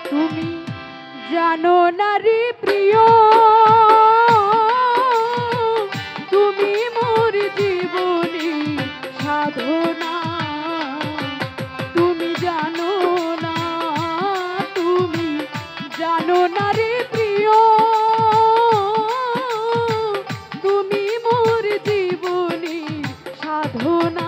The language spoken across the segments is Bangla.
তুমি জানো না রে প্রিয়, তুমি মোর জীবনী সাধনা। তুমি জানো না, তুমি জানো না রে প্রিয়, তুমি মোর জীবনী সাধনা।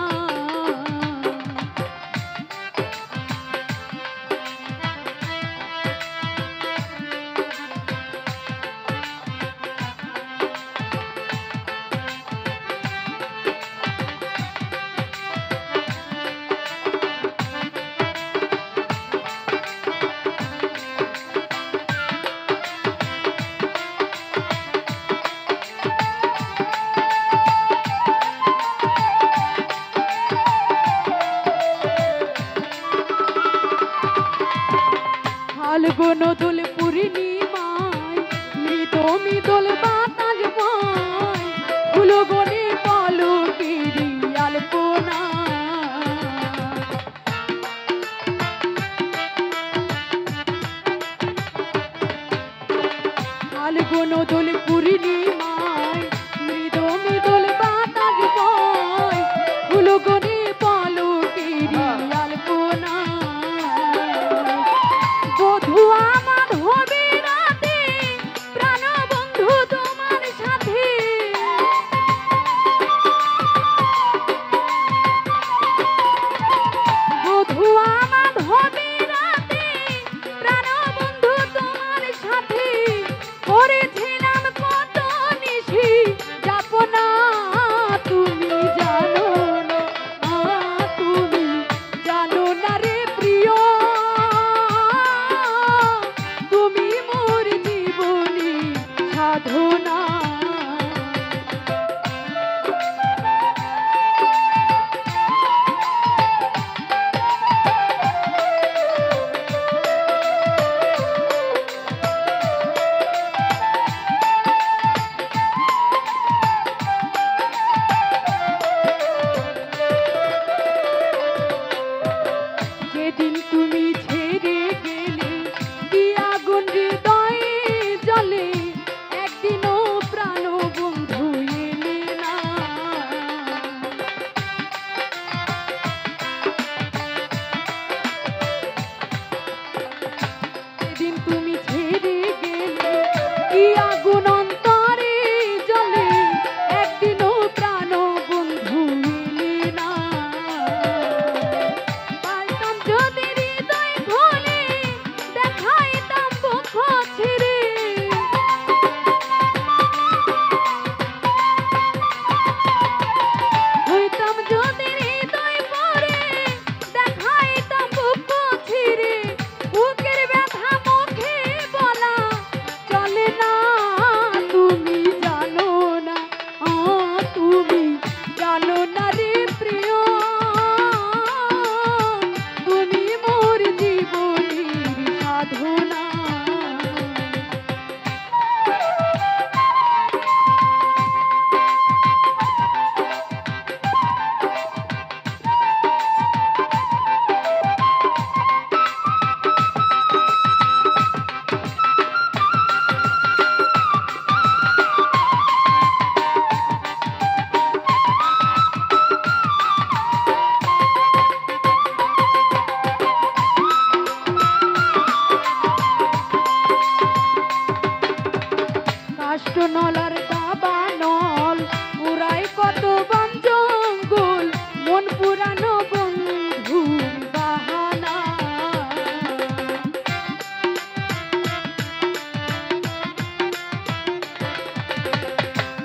ফাল্গুন দোল পূর্ণিমায় মৃত মৃদল বাতাস বয়, ফুলগণে পলকেরি আলপনা। ফাল্গুন দোল পূর্ণিমায় মৃত মৃদল বাতাস বয়, ফুলগণে পলকেরি আলপনা। বধূ আমার হবে রাতে, প্রাণ বন্ধু তোমার সাথে। বধূ আমার হবে রাতে, প্রাণ বন্ধু তোমার সাথে। করেছিলাম কত নিশি যাপনা, তুমি জানো না, তুমি জানো না রে প্রিয়, তুমি মোর জীবনী সাধনা। যেদিন তুমি ছেড়ে গেলে কি আগুন হৃদয়ে জ্বলে, একদিনও প্রাণ বন্ধু এলে না। যেদিন তুমি ছেড়ে গেলে কি আগুন অন্তরে জ্বলে, একদিনও প্রাণ বন্ধু এলে না। পারতাম যদি হৃদয় খুলে দেখাইতাম বুক ছিঁড়ে, হইতাম যদি হৃদয় পড়ে দেখাইতাম বুক ছিঁড়ে। বুকের ব্যথা মুখে বলা চলে না, তুমি জানো না, তুমি জানো না রে প্রিয়, তুমি মোর জীবনীর সাধনা। কাষ্ঠনলার দাবানল পুরাই কত বন জঙ্গল, মন পুরানো বন্ধুর বাহানা।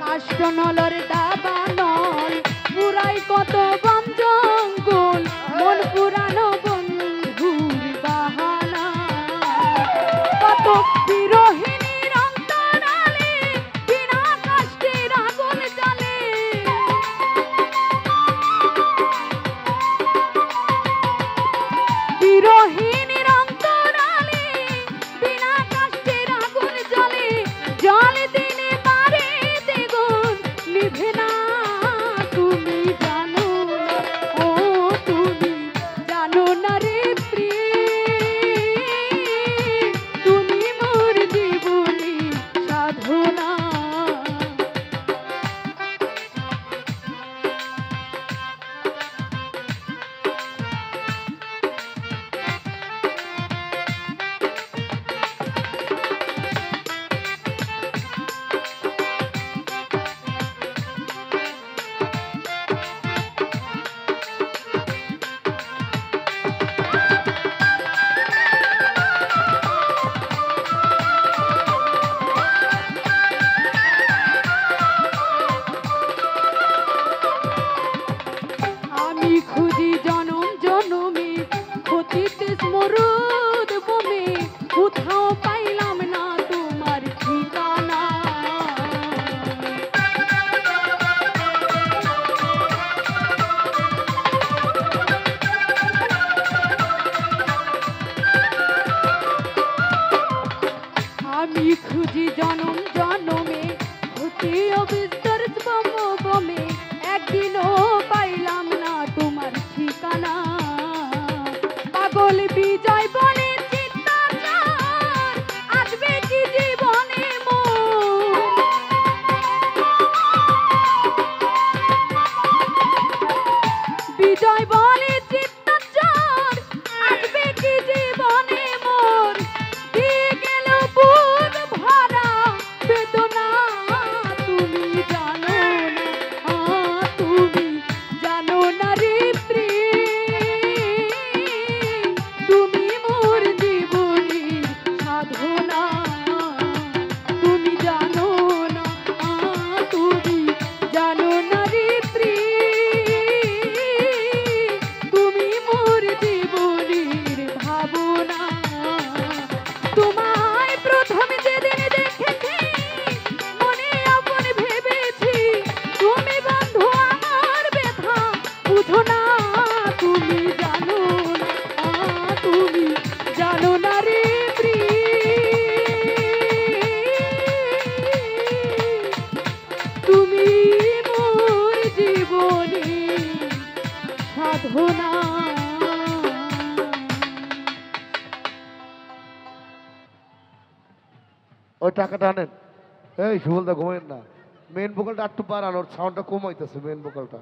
কাষ্ঠনলার দাবানল পুরাই কত বন জঙ্গল, মন পুরানো বন্ধুর বাহানা। কত বিরহিণীর অন্তরালে বিনা কষ্টের আগুন জ্বলে, বিরহিণীর অন্তরালে বিনা কষ্টের আগুন জ্বলে। জল দিনে পারে দ্বিগুণ নিভে না, তুমি জানো না, তুমি জানো না রে প্রিয়, কোথাও পাইলাম না তোমার ঠিকানা। আমি খুঁজি জনম জনমে হতে অবিস্তর বমে, একদিনও পাইলাম না তোমার ঠিকানা। পাগল বিজয় বলে চিত্তাচার, আসবে কি জীবনে মোর। বিজয় বলে চিত্তাচার, আসবে কি জীবনে মোর। দিয়ে গেল বুক ভরা বেদনা, তুমি জানো না, তুমি জানো না রে প্রিয়, তুমি মোর জীবনের সাধনা। তুমি জানো না, তুমি জানো না রে প্রিয়, তুমি মোর জীবনের ভাবনা। তোমায় প্রথম যেদিন দেখেছি মনে আপন ভেবেছি, তুমি বন্ধু আমার ব্যথা বুঝো না। তুমি জানো না, তুমি জানো না রে প্রিয়, তুমি মোর জীবনের সাধনা। ওই টাকাটা আনেন। এই সুবলদা ঘুমাইন না, মেন ভোকালটা একটু বাড়ান, ওর সাউন্ডটা কম হইতেছে মেন ভোকালটা।